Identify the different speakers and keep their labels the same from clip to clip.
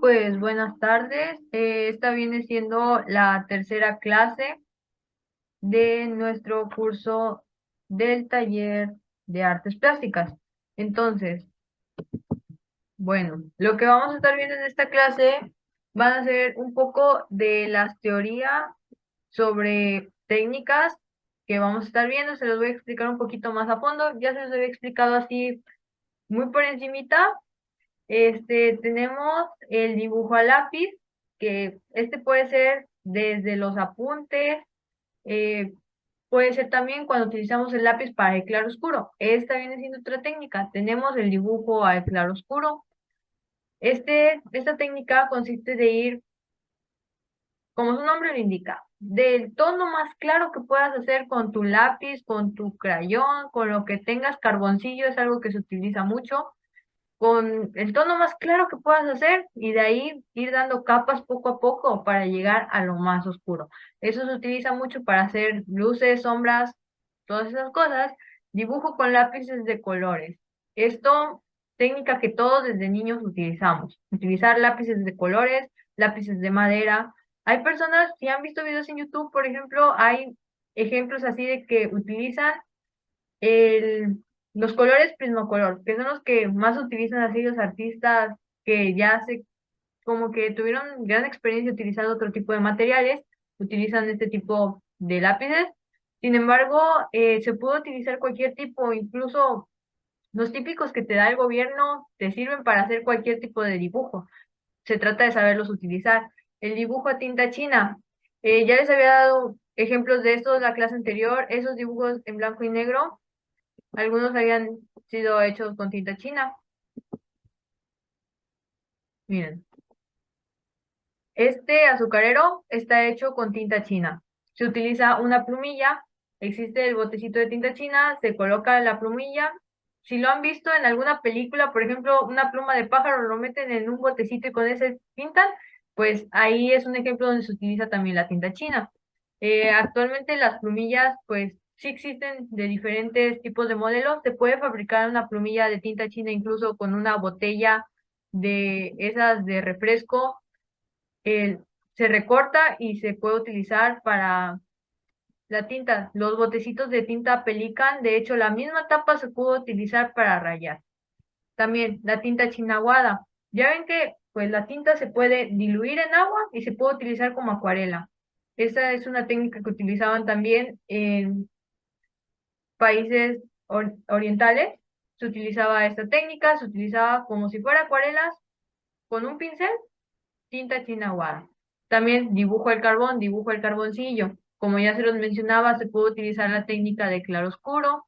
Speaker 1: Pues buenas tardes. Esta viene siendo la tercera clase de nuestro curso del taller de artes plásticas. Entonces, bueno, lo que vamos a estar viendo en esta clase van a ser un poco de las teorías sobre técnicas que vamos a estar viendo. Se los voy a explicar un poquito más a fondo. Ya se los había explicado así muy por encimita. Tenemos el dibujo a lápiz, que puede ser desde los apuntes, eh, puede ser también cuando utilizamos el lápiz para el claroscuro. Esta viene siendo otra técnica. Tenemos el dibujo al claroscuro. Esta técnica consiste de ir, como su nombre lo indica, del tono más claro que puedas hacer con tu lápiz, con tu crayón, con lo que tengas. Carboncillo es algo que se utiliza mucho, con el tono más claro que puedas hacer, y de ahí ir dando capas poco a poco para llegar a lo más oscuro. Eso se utiliza mucho para hacer luces, sombras, todas esas cosas. Dibujo con lápices de colores. Esto, técnica que todos desde niños utilizamos. Utilizar lápices de colores, lápices de madera. Hay personas, si han visto videos en YouTube, por ejemplo, hay ejemplos así de que utilizan el, los colores Prismacolor, que son los que más utilizan así los artistas que ya se, como que tuvieron gran experiencia utilizando otro tipo de materiales, utilizan este tipo de lápices. Sin embargo, se puede utilizar cualquier tipo, incluso los típicos que te da el gobierno, te sirven para hacer cualquier tipo de dibujo. Se trata de saberlos utilizar. El dibujo a tinta china. Ya les había dado ejemplos de estos la clase anterior, esos dibujos en blanco y negro. Algunos habían sido hechos con tinta china. Miren, este azucarero está hecho con tinta china. Se utiliza una plumilla, existe el botecito de tinta china, se coloca la plumilla. Si lo han visto en alguna película, por ejemplo, una pluma de pájaro, lo meten en un botecito y con ese pintan, pues ahí es un ejemplo donde se utiliza también la tinta china. Actualmente las plumillas, pues sí existen de diferentes tipos de modelos. Se puede fabricar una plumilla de tinta china incluso con una botella de esas de refresco. eh, Se recorta y se puede utilizar para la tinta. Los botecitos de tinta Pelican, de hecho, la misma tapa se puede utilizar para rayar. También la tinta chinaguada. Ya ven que pues la tinta se puede diluir en agua y se puede utilizar como acuarela. Esa es una técnica que utilizaban también en países orientales. Se utilizaba esta técnica, se utilizaba como si fuera acuarelas con un pincel, tinta chinaguada. También dibujo el carboncillo. Como ya se los mencionaba, se puede utilizar la técnica de claroscuro.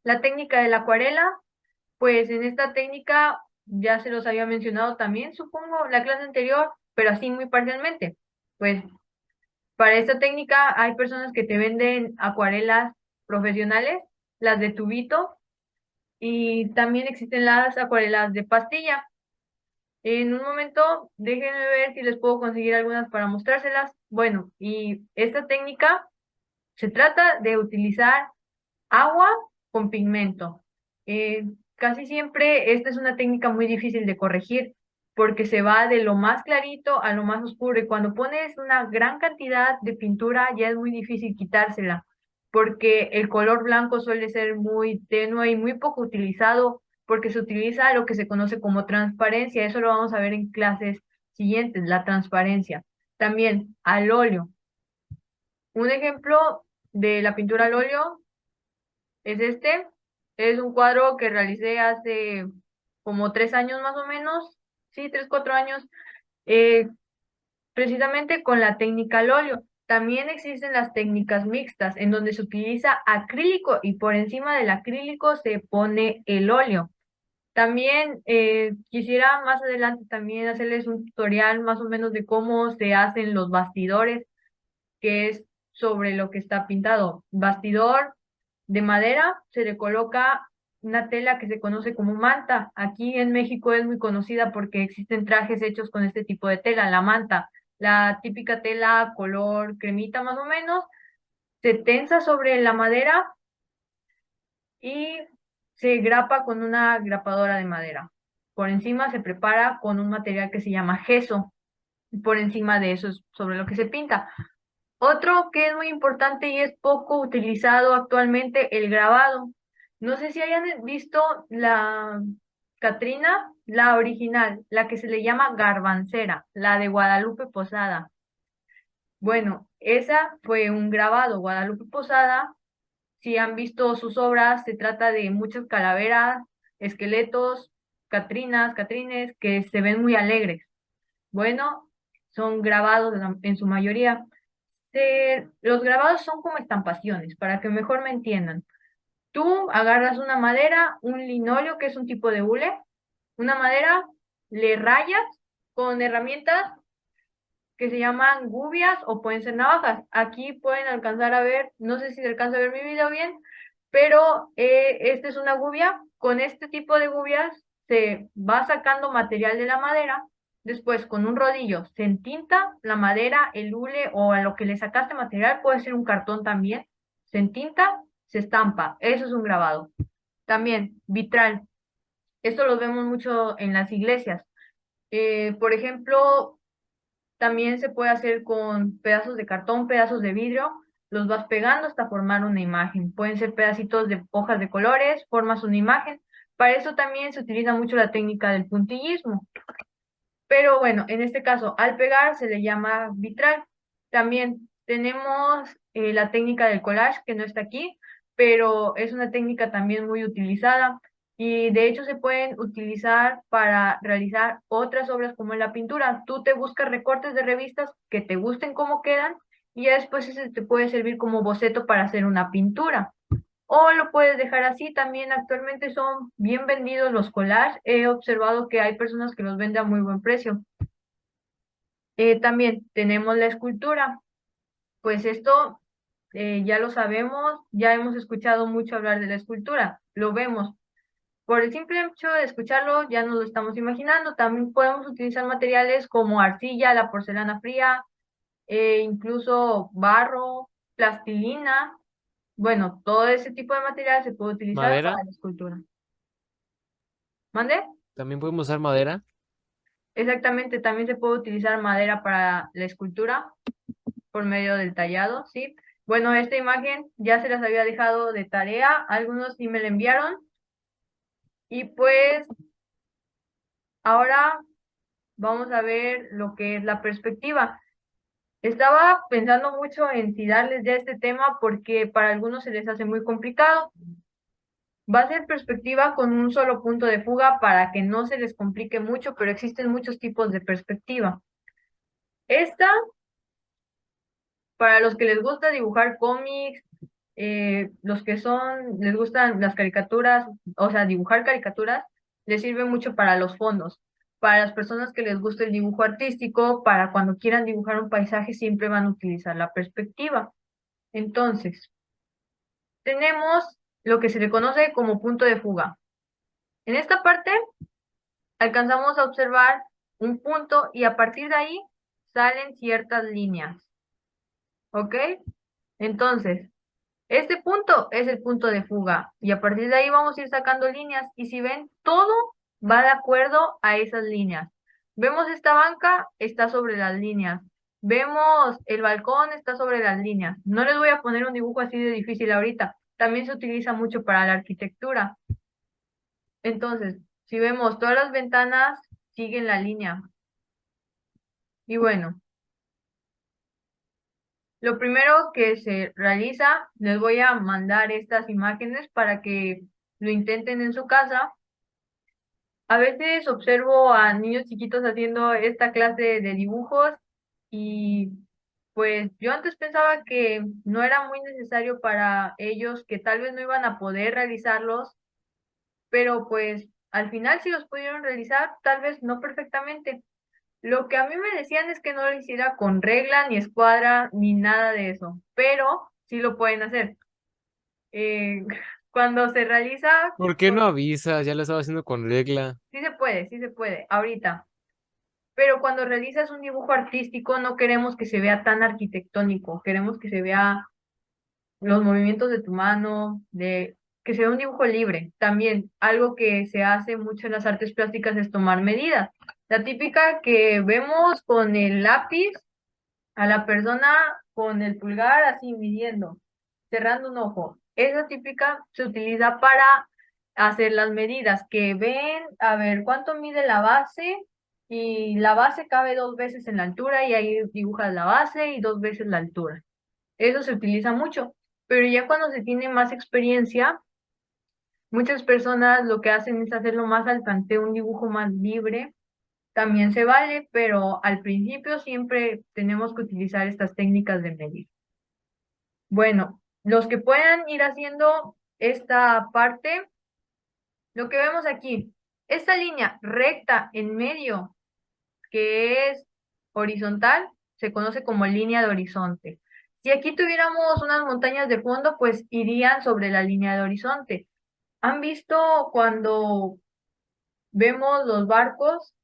Speaker 1: La técnica de la acuarela, pues en esta técnica ya se los había mencionado también, supongo, la clase anterior, pero así muy parcialmente. Pues para esta técnica hay personas que te venden acuarelas profesionales, las de tubito, y también existen las acuarelas de pastilla. En un momento, déjenme ver si les puedo conseguir algunas para mostrárselas. Bueno, y esta técnica se trata de utilizar agua con pigmento. Casi siempre esta es una técnica muy difícil de corregir porque se va de lo más clarito a lo más oscuro, y cuando pones una gran cantidad de pintura ya es muy difícil quitársela porque el color blanco suele ser muy tenue y muy poco utilizado porque se utiliza lo que se conoce como transparencia. Eso lo vamos a ver en clases siguientes, la transparencia. También al óleo. Un ejemplo de la pintura al óleo es este. Es un cuadro que realicé hace como 3 años más o menos, sí, 3, 4 años, eh, precisamente con la técnica al óleo. También existen las técnicas mixtas, en donde se utiliza acrílico y por encima del acrílico se pone el óleo. También quisiera más adelante también hacerles un tutorial más o menos de cómo se hacen los bastidores, que es sobre lo que está pintado. Bastidor de madera, se le coloca una tela que se conoce como manta. Aquí en México es muy conocida porque existen trajes hechos con este tipo de tela, la manta. La típica tela color cremita más o menos, se tensa sobre la madera y se grapa con una grapadora de madera. Por encima se prepara con un material que se llama gesso. Por encima de eso es sobre lo que se pinta. Otro que es muy importante y es poco utilizado actualmente, el grabado. No sé si hayan visto la Catrina, la original, la que se le llama Garbancera, la de Guadalupe Posada. Bueno, esa fue un grabado. Guadalupe Posada, si han visto sus obras, se trata de muchas calaveras, esqueletos, catrinas, catrines, que se ven muy alegres. Bueno, son grabados en su mayoría. Los grabados son como estampaciones, para que mejor me entiendan. Tú agarras una madera, un linóleo, que es un tipo de hule, una madera, le rayas con herramientas que se llaman gubias o pueden ser navajas. Aquí pueden alcanzar a ver, no sé si se alcanza a ver mi video bien, pero esta es una gubia. Con este tipo de gubias se va sacando material de la madera. Después, con un rodillo, se entinta la madera, el hule o a lo que le sacaste material, puede ser un cartón también. Se entinta, se estampa. Eso es un grabado. También, vitral. Esto lo vemos mucho en las iglesias. Por ejemplo, también se puede hacer con pedazos de cartón, pedazos de vidrio, los vas pegando hasta formar una imagen. Pueden ser pedacitos de hojas de colores, formas una imagen. Para eso también se utiliza mucho la técnica del puntillismo. Pero bueno, en este caso, al pegar se le llama vitral. También tenemos la técnica del collage, que no está aquí, pero es una técnica también muy utilizada y de hecho se pueden utilizar para realizar otras obras como en la pintura. Tú te buscas recortes de revistas que te gusten cómo quedan y ya después ese te puede servir como boceto para hacer una pintura. O lo puedes dejar así, también actualmente son bien vendidos los collages. He observado que hay personas que los venden a muy buen precio. También tenemos la escultura. Pues esto ya lo sabemos, ya hemos escuchado mucho hablar de la escultura, lo vemos. Por el simple hecho de escucharlo, ya nos lo estamos imaginando. También podemos utilizar materiales como arcilla, la porcelana fría, incluso barro, plastilina. Bueno, todo ese tipo de material se puede utilizar para
Speaker 2: ¿Madera?
Speaker 1: la escultura. ¿Mande?
Speaker 2: ¿También podemos usar madera?
Speaker 1: Exactamente, también se puede utilizar madera para la escultura por medio del tallado, ¿sí? Bueno, esta imagen ya se las había dejado de tarea, algunos sí me la enviaron y pues ahora vamos a ver lo que es la perspectiva. Estaba pensando mucho en si darles ya este tema porque para algunos se les hace muy complicado. Va a ser perspectiva con un solo punto de fuga para que no se les complique mucho, pero existen muchos tipos de perspectiva. Esta, para los que les gusta dibujar cómics, los que les gustan las caricaturas, o sea, dibujar caricaturas, les sirve mucho para los fondos. Para las personas que les gusta el dibujo artístico, para cuando quieran dibujar un paisaje, siempre van a utilizar la perspectiva. Entonces, tenemos lo que se le conoce como punto de fuga. En esta parte alcanzamos a observar un punto y a partir de ahí salen ciertas líneas. ¿Ok? Entonces, este punto es el punto de fuga y a partir de ahí vamos a ir sacando líneas y si ven, todo va de acuerdo a esas líneas. Vemos esta banca, está sobre las líneas. Vemos el balcón, está sobre las líneas. No les voy a poner un dibujo así de difícil ahorita. También se utiliza mucho para la arquitectura. Entonces, si vemos todas las ventanas, siguen la línea. Y bueno, lo primero que se realiza, les voy a mandar estas imágenes para que lo intenten en su casa. A veces observo a niños chiquitos haciendo esta clase de dibujos y pues yo antes pensaba que no era muy necesario para ellos, que tal vez no iban a poder realizarlos, pero pues al final sí los pudieron realizar, tal vez no perfectamente. Lo que a mí me decían es que no lo hiciera con regla, ni escuadra, ni nada de eso, pero sí lo pueden hacer. Eh, cuando se realiza,
Speaker 2: ¿Por qué no avisas? Ya lo estaba haciendo con regla.
Speaker 1: sí se puede, ahorita. Pero cuando realizas un dibujo artístico no queremos que se vea tan arquitectónico, queremos que se vea los movimientos de tu mano, que sea un dibujo libre. También algo que se hace mucho en las artes plásticas es tomar medidas. La típica que vemos con el lápiz a la persona con el pulgar así midiendo, cerrando un ojo. Esa típica se utiliza para hacer las medidas, que ven, a ver, cuánto mide la base y la base cabe 2 veces en la altura y ahí dibujas la base y 2 veces la altura. Eso se utiliza mucho, pero ya cuando se tiene más experiencia, muchas personas lo que hacen es hacerlo más al tanteo, un dibujo más libre. También se vale, pero al principio siempre tenemos que utilizar estas técnicas de medir. Bueno, los que puedan ir haciendo esta parte, lo que vemos aquí, esta línea recta en medio, que es horizontal, se conoce como línea de horizonte. Si aquí tuviéramos unas montañas de fondo, pues irían sobre la línea de horizonte. ¿Han visto cuando vemos los barcos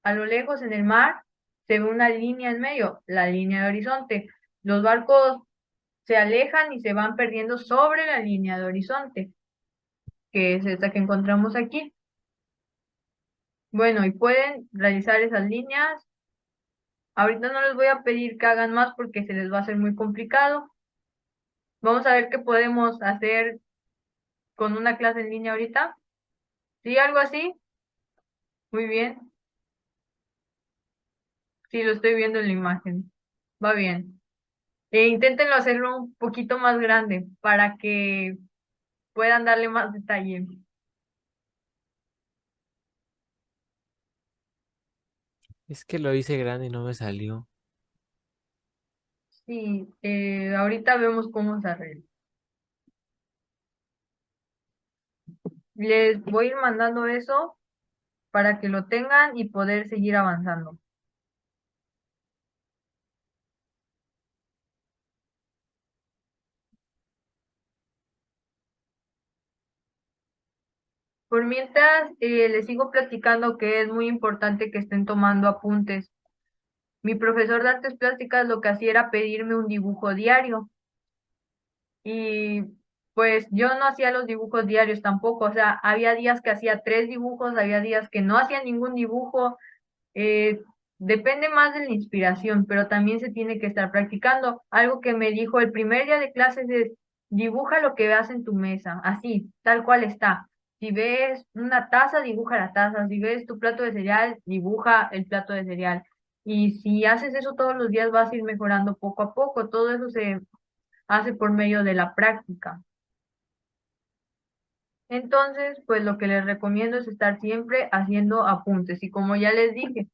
Speaker 1: a lo lejos en el mar? Se ve una línea en medio, la línea de horizonte. Los barcos se alejan y se van perdiendo sobre la línea de horizonte, que es esta que encontramos aquí. Bueno, y pueden realizar esas líneas. Ahorita no les voy a pedir que hagan más porque se les va a hacer muy complicado. Vamos a ver qué podemos hacer con una clase en línea ahorita. ¿Sí? ¿Algo así? Muy bien. Sí, lo estoy viendo en la imagen. Va bien. Inténtenlo hacerlo un poquito más grande para que puedan darle más detalle.
Speaker 2: Es que lo hice grande y no me salió.
Speaker 1: Sí, ahorita vemos cómo se arregla. Les voy a ir mandando eso para que lo tengan y poder seguir avanzando. Por mientras, les sigo platicando que es muy importante que estén tomando apuntes. Mi profesor de artes plásticas lo que hacía era pedirme un dibujo diario y pues yo no hacía los dibujos diarios tampoco, o sea, había días que hacía 3 dibujos, había días que no hacía ningún dibujo. Eh, Depende más de la inspiración, pero también se tiene que estar practicando. Algo que me dijo el primer día de clases es, dibuja lo que veas en tu mesa, así, tal cual está. Si ves una taza, dibuja la taza. Si ves tu plato de cereal, dibuja el plato de cereal. Y si haces eso todos los días, vas a ir mejorando poco a poco. Todo eso se hace por medio de la práctica. Entonces, pues lo que les recomiendo es estar siempre haciendo apuntes. Y como ya les dije,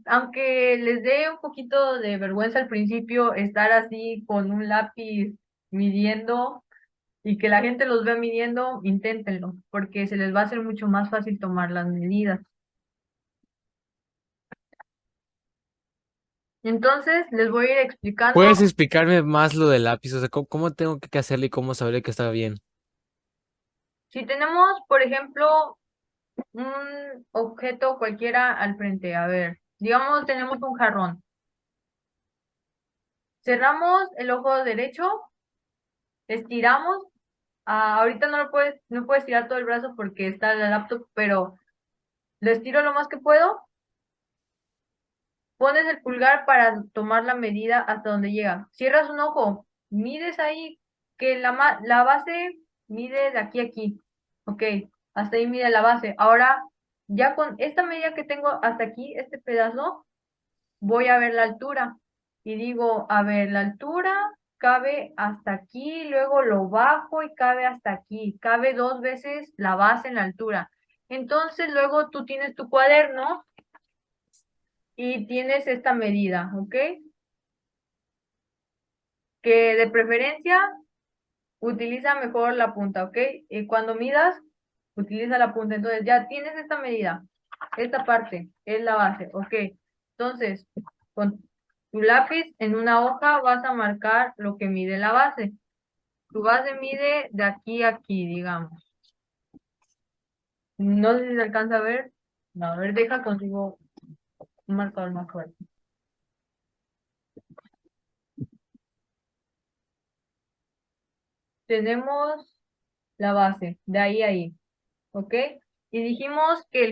Speaker 1: aunque les dé un poquito de vergüenza al principio estar así con un lápiz midiendo y que la gente los vea midiendo, inténtenlo, porque se les va a hacer mucho más fácil tomar las medidas. Entonces, les voy a ir explicando.
Speaker 2: ¿Puedes explicarme más lo del lápiz? O sea, ¿cómo tengo que hacerle y cómo saber que está bien?
Speaker 1: Si tenemos, por ejemplo, un objeto cualquiera al frente, a ver, digamos, tenemos un jarrón. Cerramos el ojo derecho, estiramos. Ahorita no puedes estirar todo el brazo porque está la laptop, pero lo estiro lo más que puedo. Pones el pulgar para tomar la medida hasta donde llega. Cierras un ojo, mides ahí que la base mide de aquí a aquí. Ok, hasta ahí mide la base. Ahora, ya con esta medida que tengo hasta aquí, este pedazo, voy a ver la altura y digo, a ver, la altura cabe hasta aquí, luego lo bajo y cabe hasta aquí, cabe 2 veces la base en la altura. Entonces luego tú tienes tu cuaderno y tienes esta medida, ¿ok? Que de preferencia utiliza mejor la punta, ¿ok? Y cuando midas, utiliza la punta. Entonces ya tienes esta medida, esta parte es la base, ¿ok? Entonces, con tu lápiz en una hoja vas a marcar lo que mide la base. Tu base mide de aquí a aquí, digamos. No sé si se alcanza a ver. No, a ver, deja contigo un marcador más fuerte. Tenemos la base, de ahí a ahí, ¿ok? Y dijimos que el